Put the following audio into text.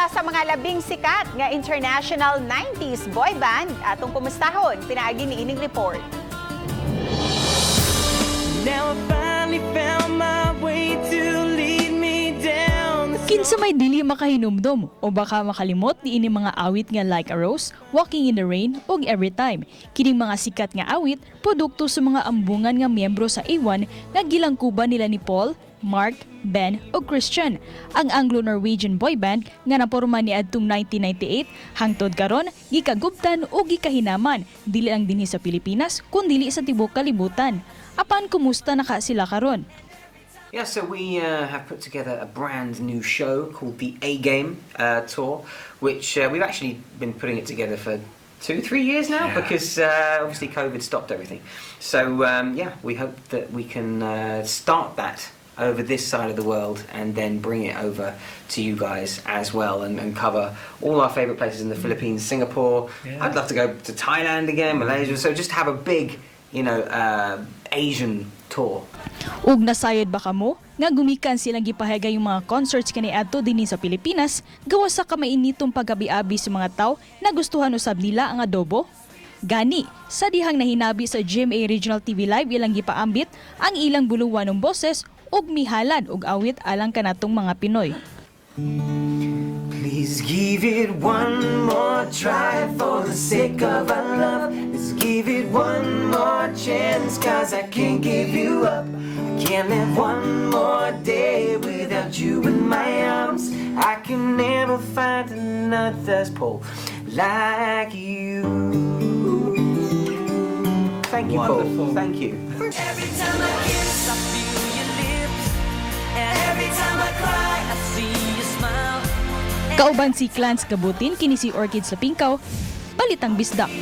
Usa sa mga labing sikat nga international 90s boy band atong kumustahon pinaagi ni ining report. Now I finally found my way to lead me down. Kinsa may dili makahinumdom o baka makalimot ni ini mga awit nga Like a Rose, Walking in the Rain ug Every Time. Kining mga sikat nga awit produkto sa mga ambungan nga miyembro sa A1 nga gilangkuban nila ni Paul, Mark, Ben ug Christian. Ang Anglo-Norwegian boy band nga naporma ni adtong 1998 hangtod karon gikagubtan ug gikahinaman dili lang dinhi sa Pilipinas kundi sa tibuok kalibutan. Apan kumusta naka sila karon? Yeah, so we have put together a brand new show called the A-Game Tour, which we've actually been putting it together for 2-3 years now, because obviously COVID stopped everything. So yeah, we hope that we can start that over this side of the world and then bring it over to you guys as well and cover all our favourite places in the Philippines, Singapore. I'd love to go to Thailand again, Malaysia. So just have a big, Asian tour. Ug nasayod ba kamo nga gumikan silang gipahayag yung mga concerts kaniadto dinhi sa Pilipinas gawas sa kamainitong pagabi-abi sa mga tawo na gustuhan usab nila ang adobo? Gani, sa dihang nahinabi sa GMA Regional TV Live ilang gipaambit ang ilang buluwanong boses ug mihalad og awit alang kanatong mga Pinoy. Please give it one more try for the sake of our love. Let's give it one more chance, cause I can't give you up. I can't live one more day without you in my arms. I can never find another Paul like you. Thank you, Wonderful. Paul. Thank you. Every time I kiss, I feel your lips. And every time I cry, I see you smile. Kauban si Clans Kabutin kini si Orchid sa Pingkaw, Balitang Bisdak.